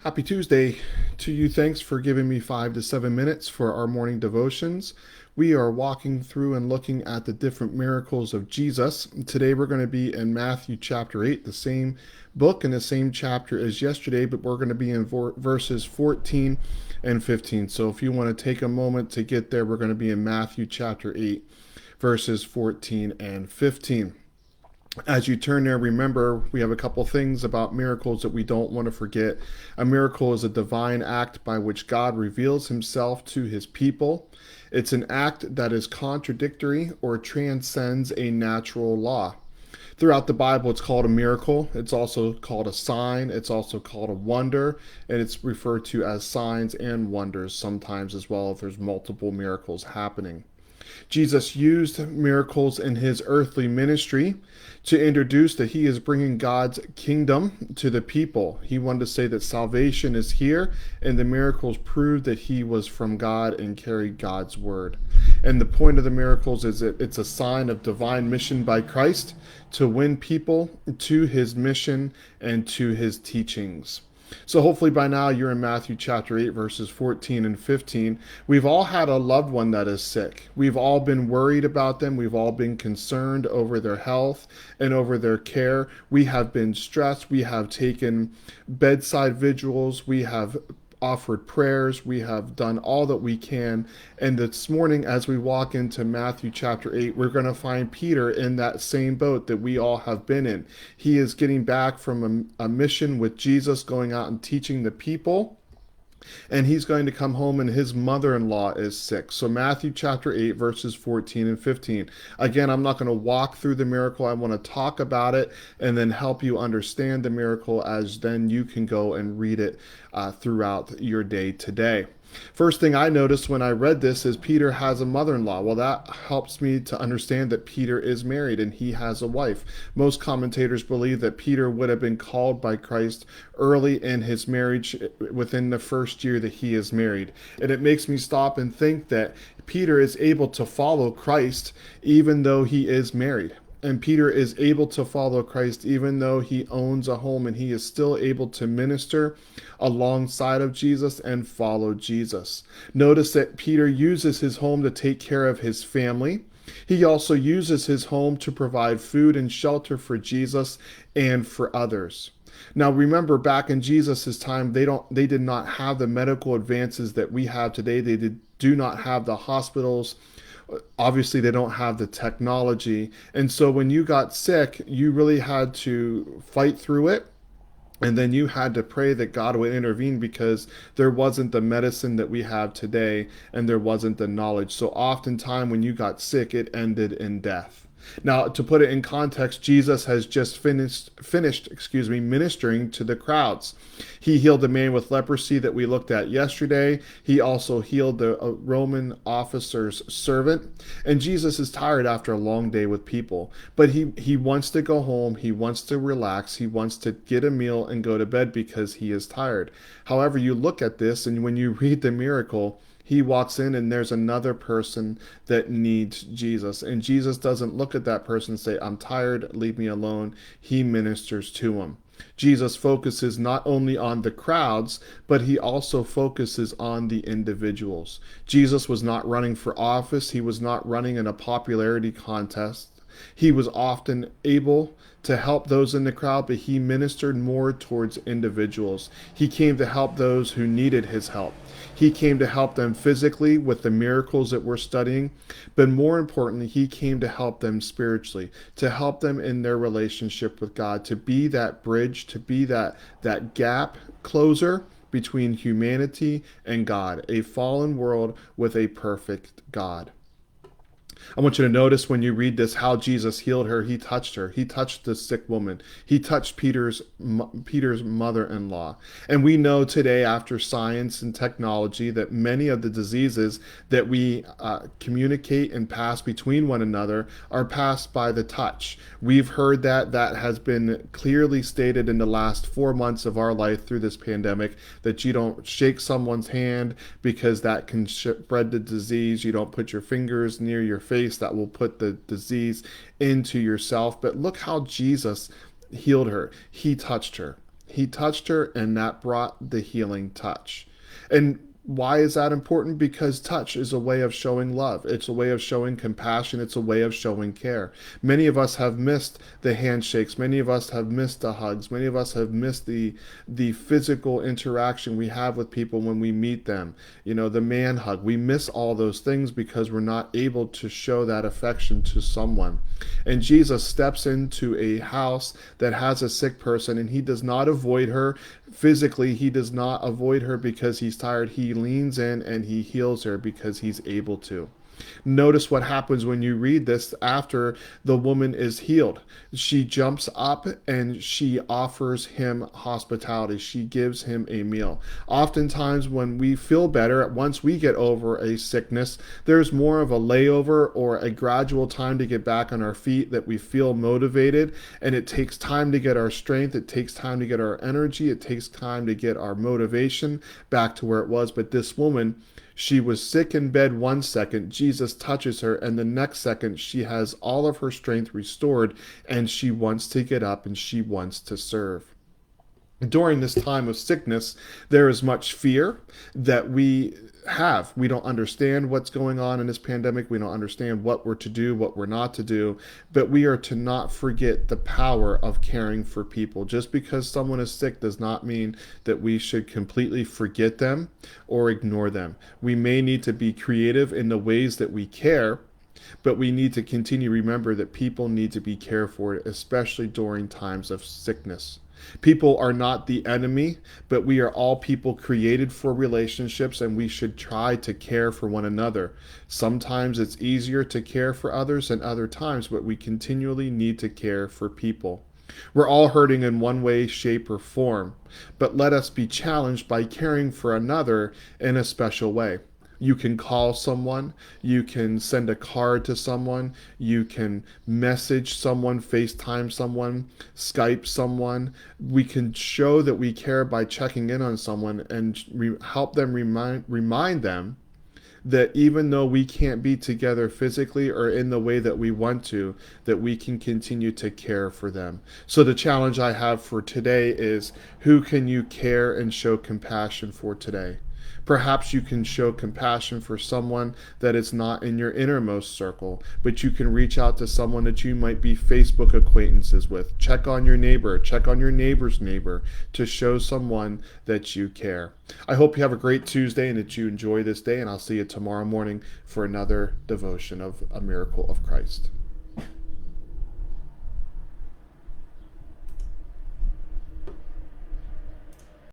Happy Tuesday to you. Thanks for giving me 5 to 7 minutes for our morning devotions. We are walking through and looking at the different miracles of Jesus. Today we're going to be in Matthew chapter 8, the same book and the same chapter as yesterday, but we're going to be in verses 14 and 15. So if you want to take a moment to get there, we're going to be in Matthew chapter 8, verses 14 and 15. As you turn there, remember we have a couple things about miracles that we don't want to forget. A miracle is a divine act by which God reveals himself to his people. It's an act that is contradictory or transcends a natural law. Throughout the Bible, it's called a miracle. It's also called a sign. It's also called a wonder. And it's referred to as signs and wonders sometimes as well if there's multiple miracles happening. Jesus used miracles in his earthly ministry to introduce that he is bringing God's kingdom to the people. He wanted to say that salvation is here, and the miracles proved that he was from God and carried God's word. And the point of the miracles is that it's a sign of divine mission by Christ to win people to his mission and to his teachings. So hopefully by now you're in Matthew chapter 8, verses 14 and 15. We've all had a loved one that is sick. We've all been worried about them. We've all been concerned over their health and over their care. We have been stressed. We have taken bedside vigils. We have offered prayers. We have done all that we can. And this morning, as we walk into Matthew chapter 8, we're going to find Peter in that same boat that we all have been in. He is getting back from a mission with Jesus, going out and teaching the people. And he's going to come home and his mother-in-law is sick. So Matthew chapter 8, verses 14 and 15. Again, I'm not going to walk through the miracle. I want to talk about it and then help you understand the miracle as then you can go and read it throughout your day today. First thing I noticed when I read this is Peter has a mother-in-law. Well, that helps me to understand that Peter is married and he has a wife. Most commentators believe that Peter would have been called by Christ early in his marriage within the first year that he is married. And it makes me stop and think that Peter is able to follow Christ even though he is married. And Peter is able to follow Christ even though he owns a home, and he is still able to minister alongside of Jesus and follow Jesus. Notice that Peter uses his home to take care of his family. He also uses his home to provide food and shelter for Jesus and for others. Now remember, back in Jesus' time, they did not have the medical advances that we have today. Do not have the hospitals. Obviously, they don't have the technology. And so when you got sick, you really had to fight through it. And then you had to pray that God would intervene because there wasn't the medicine that we have today and there wasn't the knowledge. So oftentimes when you got sick, it ended in death. Now, to put it in context, Jesus has just finished, ministering to the crowds. He healed the man with leprosy that we looked at yesterday. He also healed the Roman officer's servant. And Jesus is tired after a long day with people. But he wants to go home. He wants to relax. He wants to get a meal and go to bed because he is tired. However, you look at this and when you read the miracle, he walks in and there's another person that needs Jesus. And Jesus doesn't look at that person and say, I'm tired, leave me alone. He ministers to him. Jesus focuses not only on the crowds, but he also focuses on the individuals. Jesus was not running for office. He was not running in a popularity contest. He was often able to help those in the crowd, but he ministered more towards individuals. He came to help those who needed his help. He came to help them physically with the miracles that we're studying, but more importantly, he came to help them spiritually, to help them in their relationship with God, to be that bridge, to be that gap closer between humanity and God, a fallen world with a perfect God. I want you to notice when you read this how Jesus healed her. He touched her. He touched the sick woman. He touched Peter's mother-in-law. And we know today, after science and technology, that many of the diseases that we communicate and pass between one another are passed by the touch. We've heard that has been clearly stated in the last 4 months of our life through this pandemic, that you don't shake someone's hand because that can spread the disease. You don't put your fingers near your face. That will put the disease into yourself. But look how Jesus healed her. He touched her. He touched her, and that brought the healing touch. And why is that important? Because touch is a way of showing love. It's a way of showing compassion. It's a way of showing care. Many of us have missed the handshakes. Many of us have missed the hugs. Many of us have missed the physical interaction we have with people when we meet them. You know, the man hug. We miss all those things because we're not able to show that affection to someone. And Jesus steps into a house that has a sick person, and he does not avoid her physically. He does not avoid her because he's tired. He leans in and he heals her because he's able to. Notice what happens when you read this after the woman is healed. She jumps up and she offers him hospitality. She gives him a meal. Oftentimes, when we feel better, once we get over a sickness, there's more of a layover or a gradual time to get back on our feet, that we feel motivated, and it takes time to get our strength. It takes time to get our energy. It takes time to get our motivation back to where it was. But this woman, she was sick in bed one second, Jesus touches her, and the next second she has all of her strength restored, and she wants to get up and she wants to serve. During this time of sickness, there is much fear that we have. We don't understand what's going on in this pandemic. We don't understand what we're to do, what we're not to do. But we are to not forget the power of caring for people. Just because someone is sick does not mean that we should completely forget them or ignore them. We may need to be creative in the ways that we care, but we need to continue to remember that people need to be cared for, especially during times of sickness. People are not the enemy, but we are all people created for relationships, and we should try to care for one another. Sometimes it's easier to care for others than other times, but we continually need to care for people. We're all hurting in one way, shape, or form, but let us be challenged by caring for another in a special way. You can call someone, you can send a card to someone, you can message someone, FaceTime someone, Skype someone. We can show that we care by checking in on someone and help them remind them that even though we can't be together physically or in the way that we want to, that we can continue to care for them. So the challenge I have for today is, who can you care and show compassion for today? Perhaps you can show compassion for someone that is not in your innermost circle, but you can reach out to someone that you might be Facebook acquaintances with. Check on your neighbor, check on your neighbor's neighbor to show someone that you care. I hope you have a great Tuesday and that you enjoy this day, and I'll see you tomorrow morning for another devotion of A Miracle of Christ.